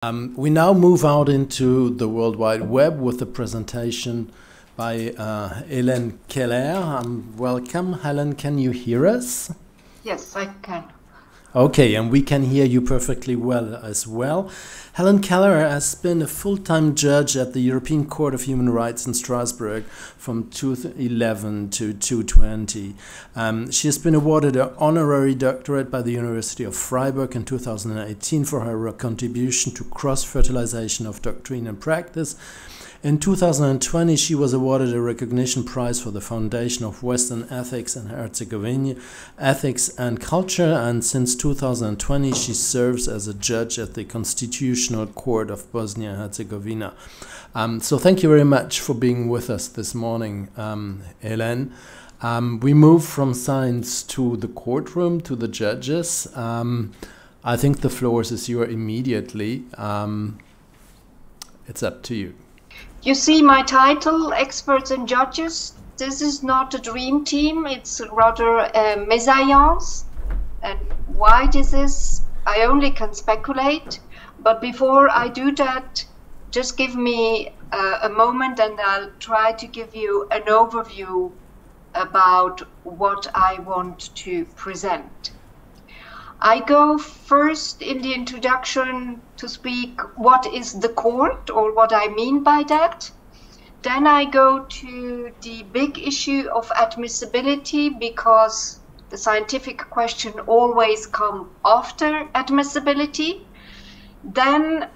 We now move out into the World Wide Web with a presentation by Helen Keller. Welcome. Helen, can you hear us? Yes, I can. Okay, and we can hear you perfectly well as well. Helen Keller has been a full-time judge at the European Court of Human Rights in Strasbourg from 2011 to 2020. She has been awarded an honorary doctorate by the University of Freiburg in 2018 for her contribution to cross-fertilization of doctrine and practice. In 2020, she was awarded a recognition prize for the Foundation of Western Ethics and Herzegovina, Ethics and Culture, and since 2020 she serves as a judge at the Constitutional Court of Bosnia and Herzegovina. So thank you very much for being with us this morning, Helen. We move from science to the courtroom, to the judges. I think the floor is yours immediately. It's up to you. You see my title, Experts and Judges. This is not a dream team, it's rather a mésalliance. And why this is, I only can speculate. But before I do that, just give me a moment and I'll try to give you an overview about what I want to present. I go first in the introduction to speak what is the court or what I mean by that. Then I go to the big issue of admissibility because the scientific question always comes after admissibility. Then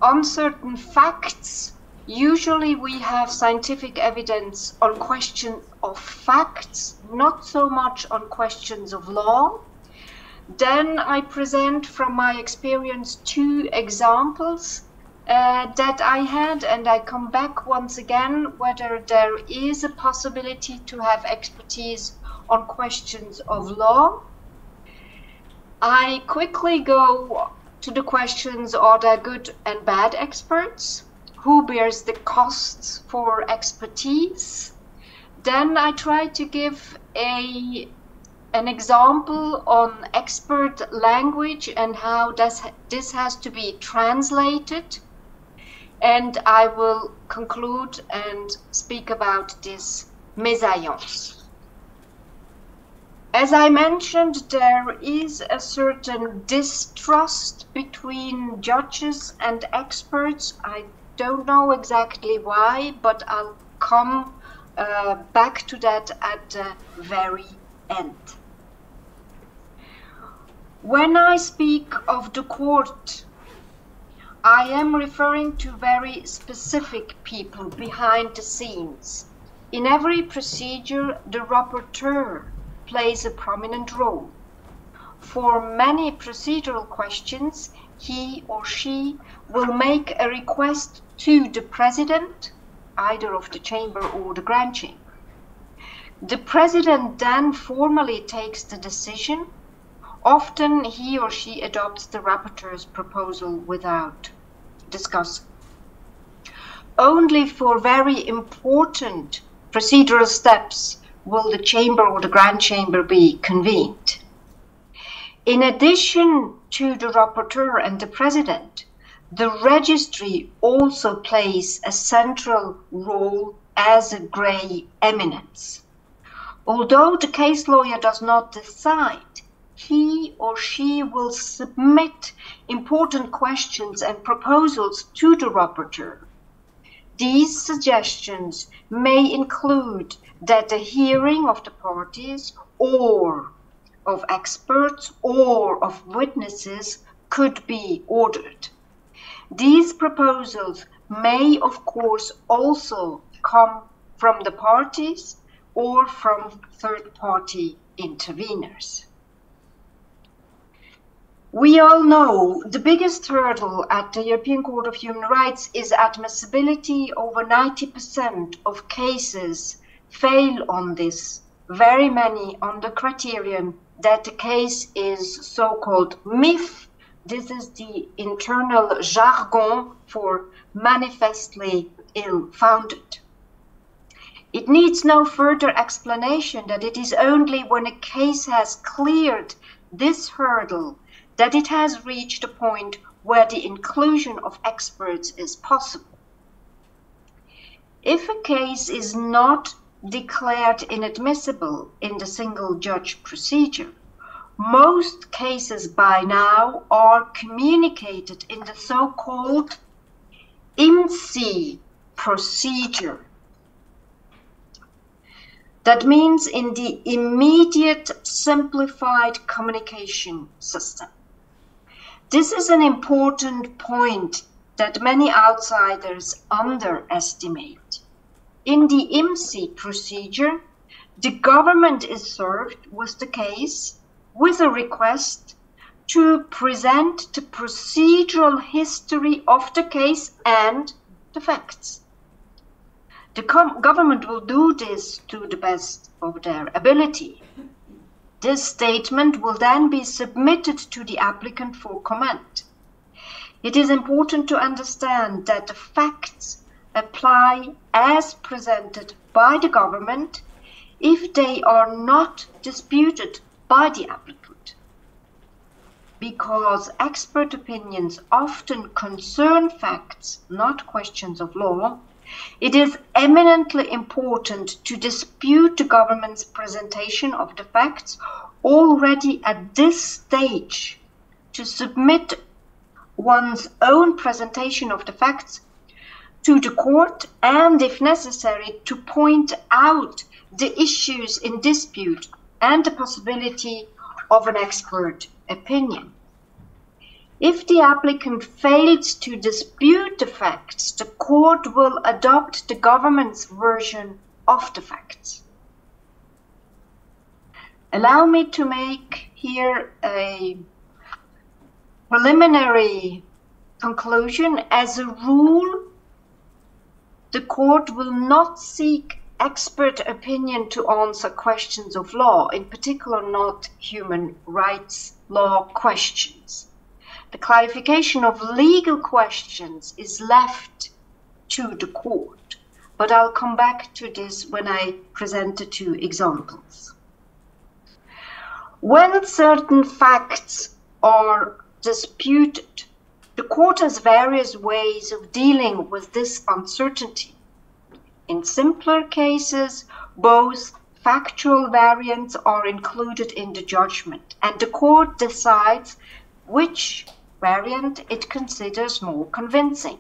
on certain facts, usually we have scientific evidence on questions of facts, not so much on questions of law. Then I present from my experience 2 examples that I had, and I come back once again whether there is a possibility to have expertise on questions of law. I quickly go to the questions, are there good and bad experts? Who bears the costs for expertise? Then I try to give an example on expert language and how this has to be translated. And I will conclude and speak about this mésalliance. As I mentioned, there is a certain distrust between judges and experts. I don't know exactly why, but I'll come back to that at the very end. When I speak of the court, I am referring to very specific people behind the scenes. In every procedure, the rapporteur plays a prominent role. For many procedural questions, he or she will make a request to the president, either of the chamber or the grand chamber. The president then formally takes the decision. Often he or she adopts the rapporteur's proposal without discussing. Only for very important procedural steps will the chamber or the grand chamber be convened. In addition to the rapporteur and the president, the registry also plays a central role as a grey eminence. Although the case lawyer does not decide, he or she will submit important questions and proposals to the rapporteur. These suggestions may include that a hearing of the parties or of experts or of witnesses could be ordered. These proposals may, of course, also come from the parties or from third-party interveners. We all know the biggest hurdle at the European Court of Human Rights is admissibility. Over 90% of cases fail on this, very many on the criterion that the case is so-called MIF. This is the internal jargon for manifestly ill-founded. It needs no further explanation that it is only when a case has cleared this hurdle that it has reached a point where the inclusion of experts is possible. If a case is not declared inadmissible in the single judge procedure, most cases by now are communicated in the so-called IMSI procedure. That means in the immediate simplified communication system. This is an important point that many outsiders underestimate. In the IMSI procedure, the government is served with the case with a request to present the procedural history of the case and the facts. The government will do this to the best of their ability. This statement will then be submitted to the applicant for comment. It is important to understand that the facts apply as presented by the government if they are not disputed by the applicant. Because expert opinions often concern facts, not questions of law, it is eminently important to dispute the government's presentation of the facts already at this stage, to submit one's own presentation of the facts to the court, and if necessary, to point out the issues in dispute and the possibility of an expert opinion. If the applicant fails to dispute the facts, the court will adopt the government's version of the facts. Allow me to make here a preliminary conclusion. As a rule, the court will not seek expert opinion to answer questions of law, in particular not human rights law questions. The clarification of legal questions is left to the court, but I'll come back to this when I present the two examples. When certain facts are disputed, the court has various ways of dealing with this uncertainty. In simpler cases, both factual variants are included in the judgment, and the court decides which variant it considers more convincing,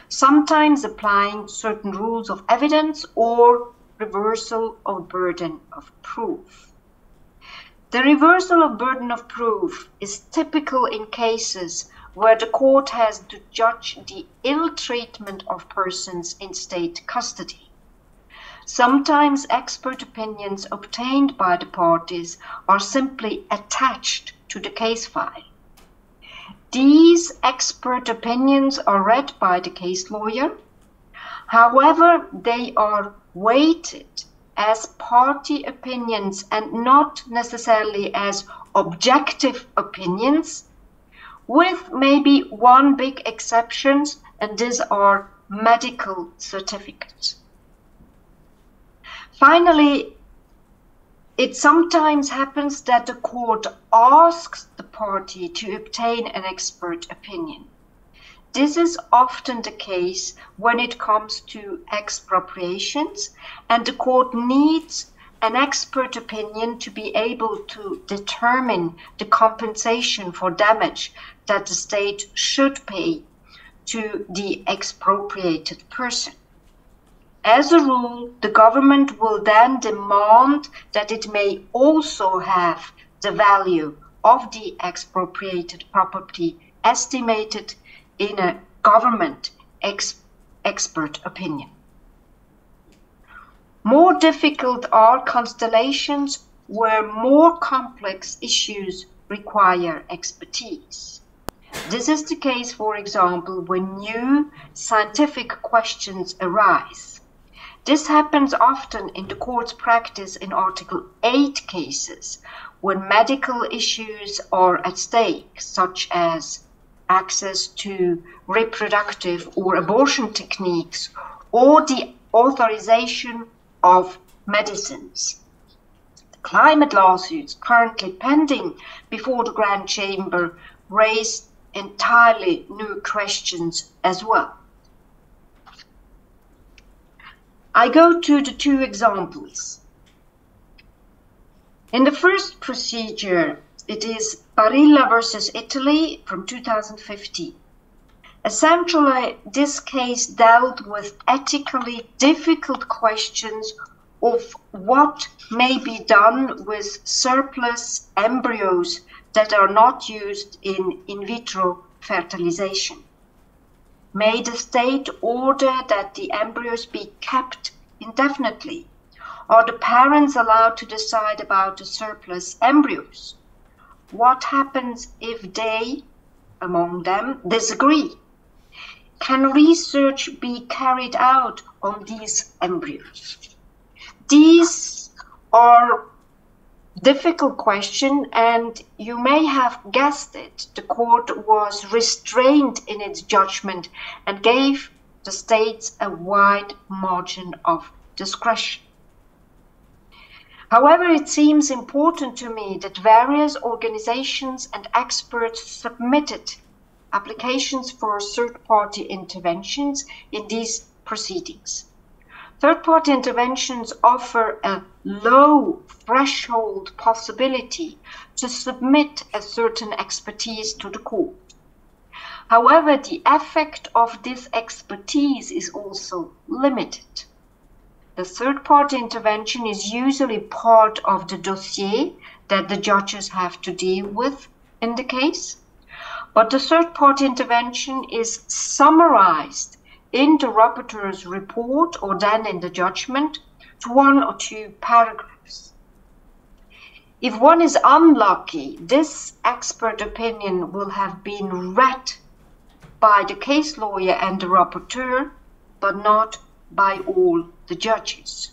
sometimes applying certain rules of evidence or reversal of burden of proof. The reversal of burden of proof is typical in cases where the court has to judge the ill treatment of persons in state custody. Sometimes expert opinions obtained by the parties are simply attached to the case file. These expert opinions are read by the case lawyer. However, they are weighted as party opinions and not necessarily as objective opinions, with maybe one big exception, and these are medical certificates. Finally, it sometimes happens that the court asks the party to obtain an expert opinion. This is often the case when it comes to expropriations, and the court needs an expert opinion to be able to determine the compensation for damage that the state should pay to the expropriated person. As a rule, the government will then demand that it may also have the value of the expropriated property estimated in a government expert opinion. More difficult are constellations where more complex issues require expertise. This is the case, for example, when new scientific questions arise. This happens often in the court's practice in Article 8 cases, when medical issues are at stake, such as access to reproductive or abortion techniques, or the authorization of medicines. The climate lawsuits currently pending before the Grand Chamber raise entirely new questions as well. I go to the two examples. In the first procedure, it is Barilla versus Italy from 2015. Essentially, this case dealt with ethically difficult questions of what may be done with surplus embryos that are not used in vitro fertilization. May the state order that the embryos be kept indefinitely? Are the parents allowed to decide about the surplus embryos? What happens if they, among them, disagree? Can research be carried out on these embryos? These are difficult questions, and you may have guessed it. The court was restrained in its judgment and gave the states a wide margin of discretion. However, it seems important to me that various organizations and experts submitted applications for third-party interventions in these proceedings. Third-party interventions offer a low threshold possibility to submit a certain expertise to the court. However, the effect of this expertise is also limited. The third-party intervention is usually part of the dossier that the judges have to deal with in the case, but the third-party intervention is summarized in the rapporteur's report or then in the judgment to 1 or 2 paragraphs. If one is unlucky, this expert opinion will have been read by the case lawyer and the rapporteur, but not by all the judges.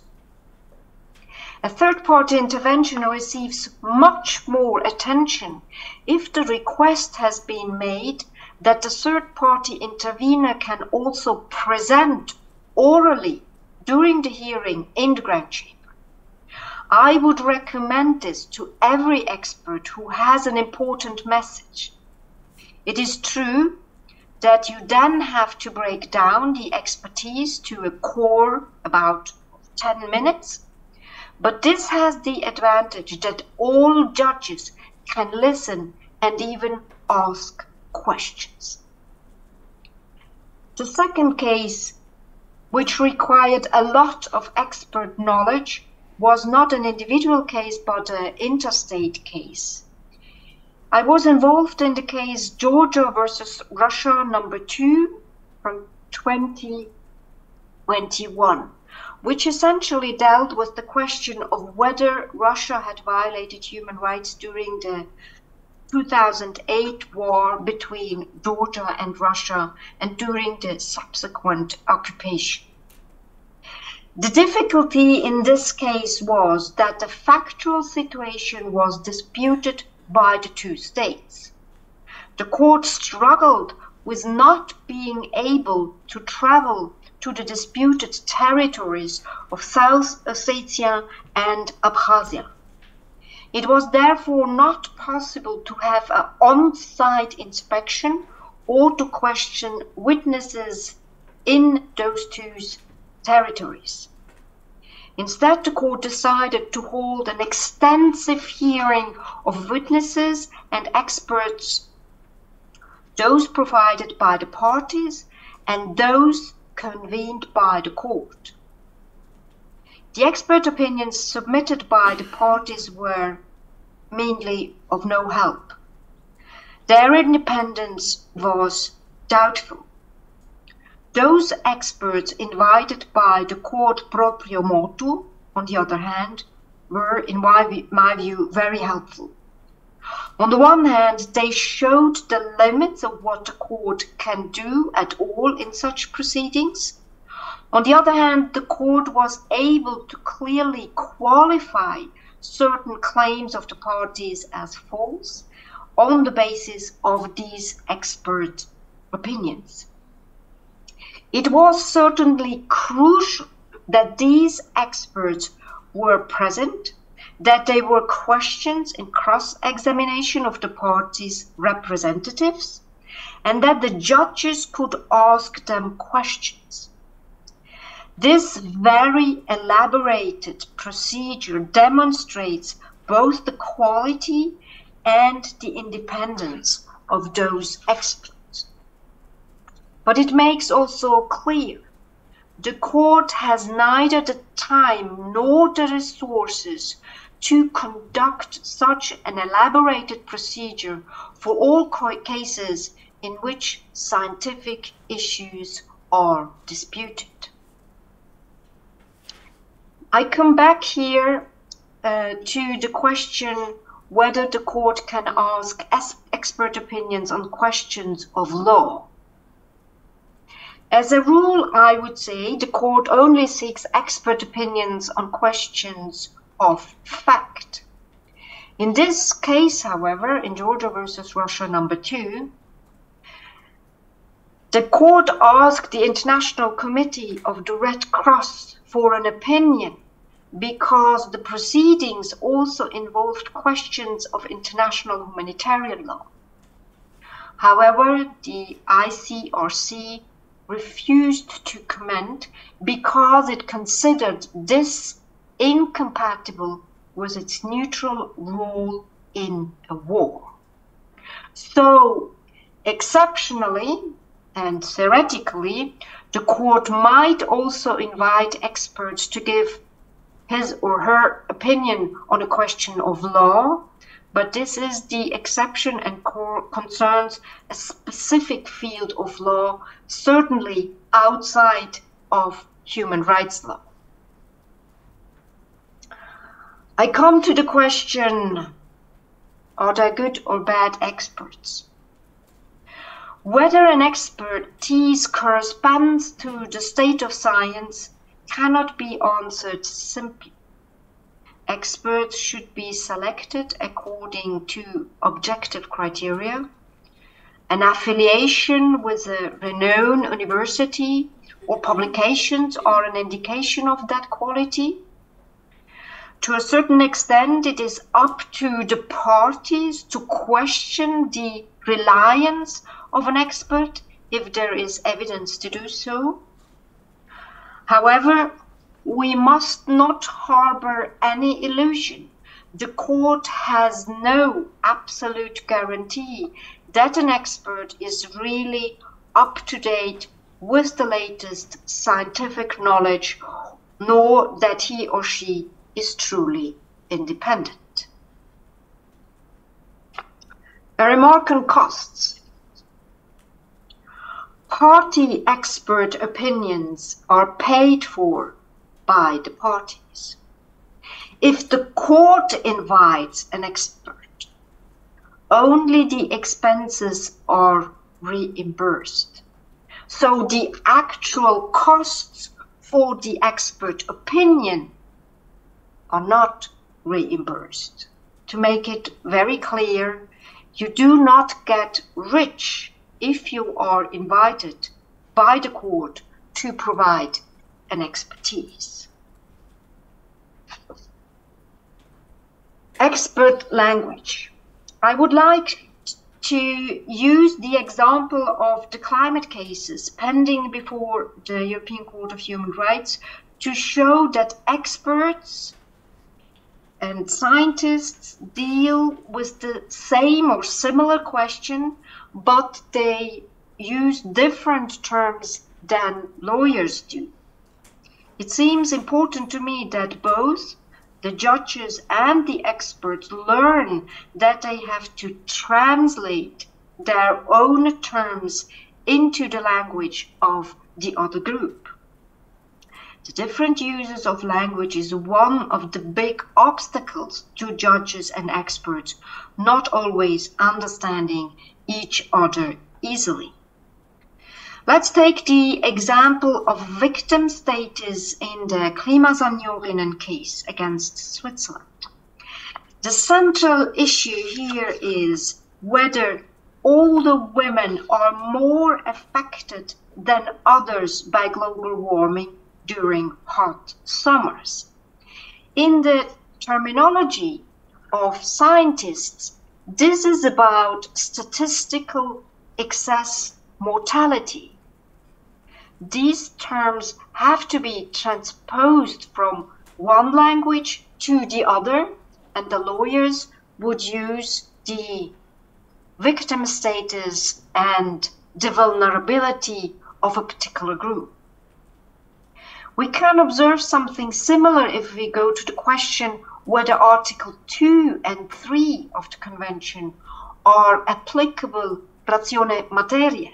A third-party intervention receives much more attention if the request has been made that the third-party intervener can also present orally during the hearing in the grand chamber. I would recommend this to every expert who has an important message. It is true that you then have to break down the expertise to a core about 10 minutes, but this has the advantage that all judges can listen and even ask questions. The second case, which required a lot of expert knowledge, was not an individual case but an interstate case. I was involved in the case Georgia versus Russia number 2 from 2021, which essentially dealt with the question of whether Russia had violated human rights during the 2008 war between Georgia and Russia and during the subsequent occupation. The difficulty in this case was that the factual situation was disputed by the two states. The court struggled with not being able to travel to the disputed territories of South Ossetia and Abkhazia. It was therefore not possible to have an on-site inspection or to question witnesses in those two territories. Instead, the court decided to hold an extensive hearing of witnesses and experts, those provided by the parties and those convened by the court. The expert opinions submitted by the parties were mainly of no help. Their independence was doubtful. Those experts invited by the court proprio motu, on the other hand, were, in my view, very helpful. On the one hand, they showed the limits of what the court can do at all in such proceedings. On the other hand, the court was able to clearly qualify certain claims of the parties as false on the basis of these expert opinions. It was certainly crucial that these experts were present, that they were questioned in cross-examination of the parties' representatives, and that the judges could ask them questions. This very elaborated procedure demonstrates both the quality and the independence of those experts. But it makes also clear the court has neither the time nor the resources to conduct such an elaborated procedure for all cases in which scientific issues are disputed. I come back here to the question whether the court can ask expert opinions on questions of law. As a rule, I would say the court only seeks expert opinions on questions of fact. In this case, however, in Georgia versus Russia number 2, the court asked the International Committee of the Red Cross for an opinion because the proceedings also involved questions of international humanitarian law. However, the ICRC refused to comment because it considered this incompatible with its neutral role in a war. So, exceptionally and theoretically, the court might also invite experts to give his or her opinion on a question of law, but this is the exception and concerns a specific field of law, certainly outside of human rights law. I come to the question, are there good or bad experts? Whether an expertise corresponds to the state of science cannot be answered simply. Experts should be selected according to objective criteria. An affiliation with a renowned university or publications are an indication of that quality. To a certain extent, it is up to the parties to question the reliance of an expert if there is evidence to do so. However, we must not harbor any illusion. The court has no absolute guarantee that an expert is really up to date with the latest scientific knowledge, nor that he or she is truly independent. A remark on costs. Party expert opinions are paid for by the parties. If the court invites an expert, only the expenses are reimbursed. So the actual costs for the expert opinion are not reimbursed. To make it very clear, you do not get rich if you are invited by the court to provide an expertise. Expert language. I would like to use the example of the climate cases pending before the European Court of Human Rights to show that experts and scientists deal with the same or similar question, but they use different terms than lawyers do. It seems important to me that both the judges and the experts learn that they have to translate their own terms into the language of the other group. The different uses of language is one of the big obstacles to judges and experts not always understanding each other easily. Let's take the example of victim status in the Klimaseniorinnen case against Switzerland. The central issue here is whether older women are more affected than others by global warming during hot summers. In the terminology of scientists, this is about statistical excess mortality. These terms have to be transposed from one language to the other, and the lawyers would use the victim status and the vulnerability of a particular group. We can observe something similar if we go to the question whether Article 2 and 3 of the Convention are applicable ratione materiae.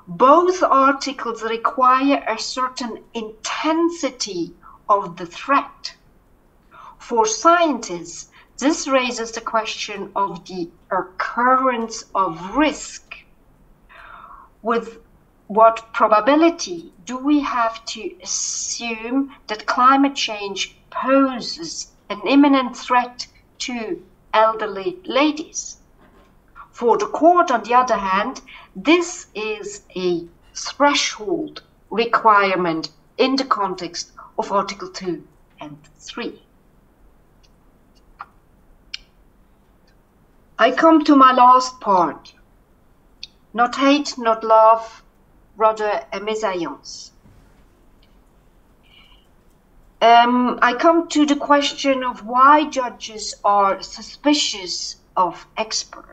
Both articles require a certain intensity of the threat. For scientists, this raises the question of the occurrence of risk. With what probability do we have to assume that climate change poses an imminent threat to elderly ladies? For the court, on the other hand, this is a threshold requirement in the context of Article 2 and 3. I come to my last part. Not hate, not love, rather a mésalliance. I come to the question of why judges are suspicious of experts.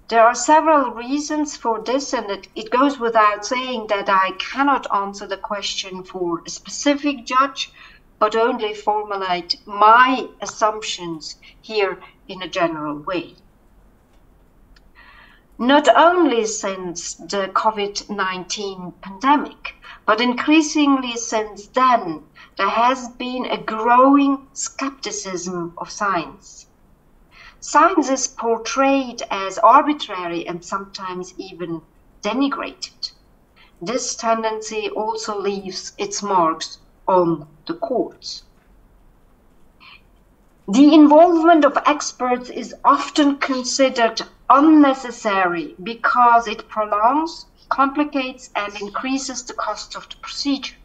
There are several reasons for this, and it goes without saying that I cannot answer the question for a specific judge, but only formulate my assumptions here in a general way. Not only since the COVID-19 pandemic, but increasingly since then, there has been a growing skepticism of science. Science is portrayed as arbitrary and sometimes even denigrated. This tendency also leaves its marks on the courts. The involvement of experts is often considered unnecessary because it prolongs, complicates, and increases the cost of the procedure.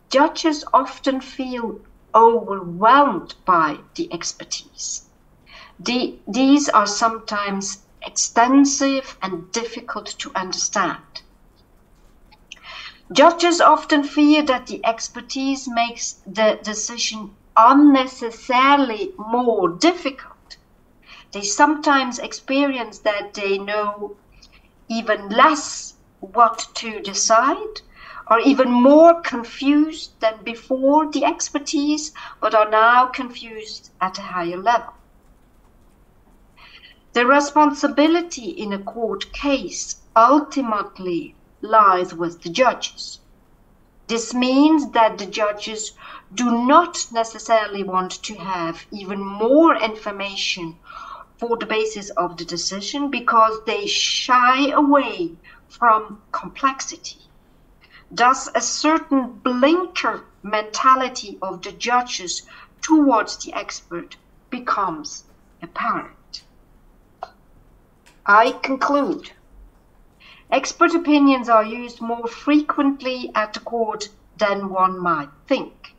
Judges often feel overwhelmed by the expertise. These are sometimes extensive and difficult to understand. Judges often fear that the expertise makes the decision unnecessarily more difficult. They sometimes experience that they know even less what to decide, are even more confused than before the expertise, but are now confused at a higher level. The responsibility in a court case ultimately lies with the judges. This means that the judges do not necessarily want to have even more information for the basis of the decision because they shy away from complexity. Thus, a certain blinker mentality of the judges towards the expert becomes apparent. I conclude. Expert opinions are used more frequently at the court than one might think.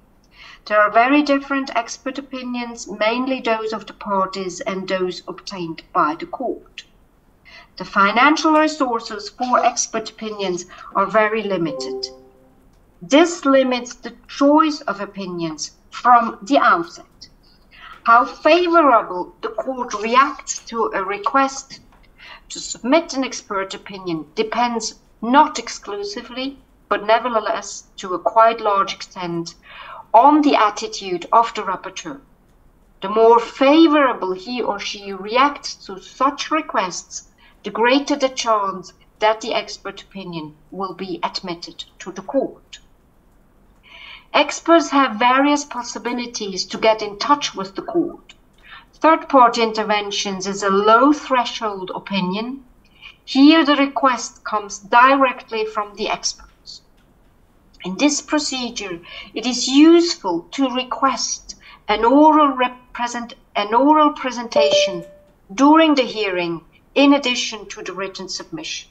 There are very different expert opinions, mainly those of the parties and those obtained by the court. The financial resources for expert opinions are very limited. This limits the choice of opinions from the outset. How favorable the court reacts to a request to submit an expert opinion depends not exclusively, but nevertheless to a quite large extent, on the attitude of the rapporteur. The more favorable he or she reacts to such requests, the greater the chance that the expert opinion will be admitted to the court. Experts have various possibilities to get in touch with the court. Third-party interventions is a low-threshold opinion. Here the request comes directly from the experts. In this procedure, it is useful to request an oral presentation during the hearing in addition to the written submission.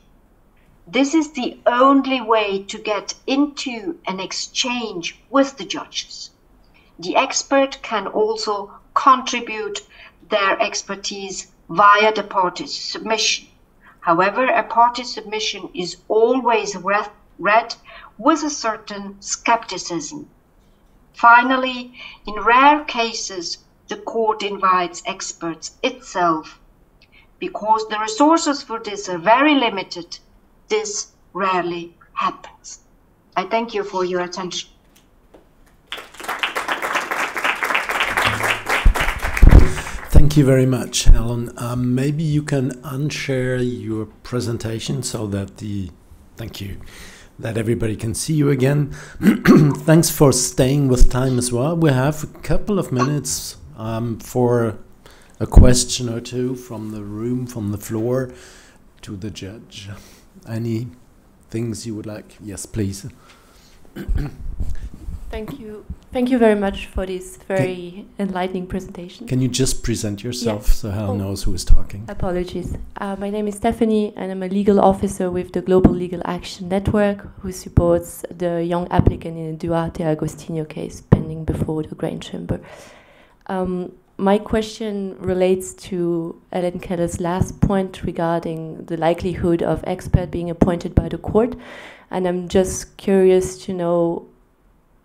This is the only way to get into an exchange with the judges. The expert can also contribute their expertise via the party's submission. However, a party submission is always read with a certain skepticism. Finally, in rare cases, the court invites experts itself. Because the resources for this are very limited, this rarely happens. I thank you for your attention. Thank you very much, Helen. Maybe you can unshare your presentation so that thank you, that everybody can see you again. Thanks for staying with time as well. We have a couple of minutes for a question or two from the room, from the floor to the judge. Any things you would like? Yes, please. Thank you. Thank you very much for this very enlightening presentation. Can you just present yourself so Helen knows who is talking? Apologies. My name is Stephanie and I'm a legal officer with the Global Legal Action Network who supports the young applicant in the Duarte Agostinho case pending before the Grand Chamber. My question relates to Helen Keller's last point regarding the likelihood of expert being appointed by the court. And I'm just curious to know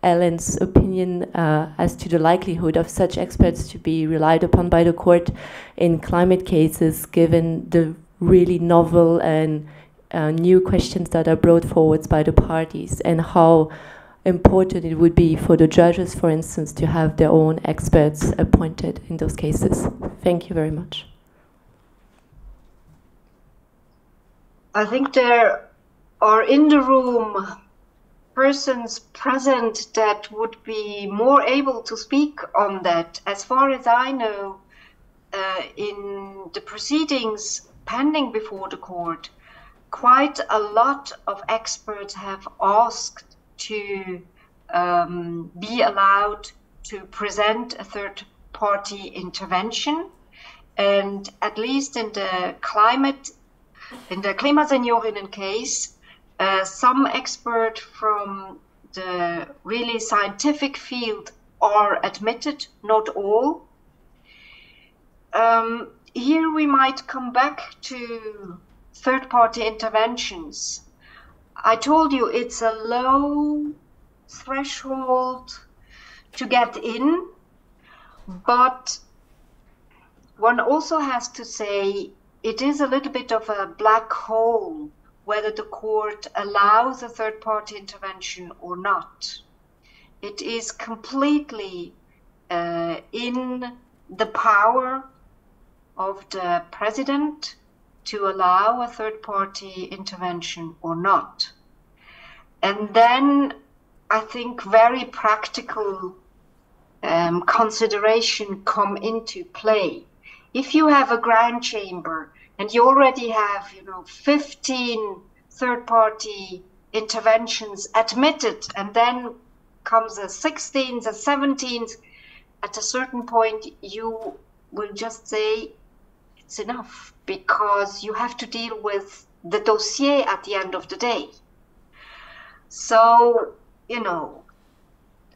Helen's opinion as to the likelihood of such experts to be relied upon by the court in climate cases, given the really novel and new questions that are brought forward by the parties, and how important it would be for the judges, for instance, to have their own experts appointed in those cases. Thank you very much. I think there are in the room persons present that would be more able to speak on that. As far as I know, in the proceedings pending before the court, quite a lot of experts have asked to be allowed to present a third-party intervention, and at least in the Klimaseniorinnen case, some experts from the really scientific field are admitted, not all. Here we might come back to third-party interventions. I told you it's a low threshold to get in, but one also has to say it is a little bit of a black hole whether the court allows a third-party intervention or not. It is completely in the power of the president to allow a third-party intervention or not. And then I think very practical consideration come into play. If you have a grand chamber and you already have, 15 third-party interventions admitted, and then comes a 16th, a 17th, at a certain point you will just say it's enough, because you have to deal with the dossier at the end of the day. So,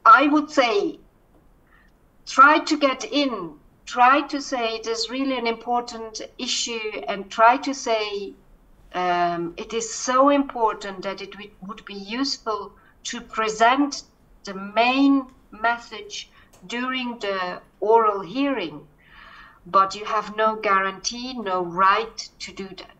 I would say try to get in, try to say it is really an important issue, and try to say it is so important that it would be useful to present the main message during the oral hearing, but you have no guarantee, no right to do that.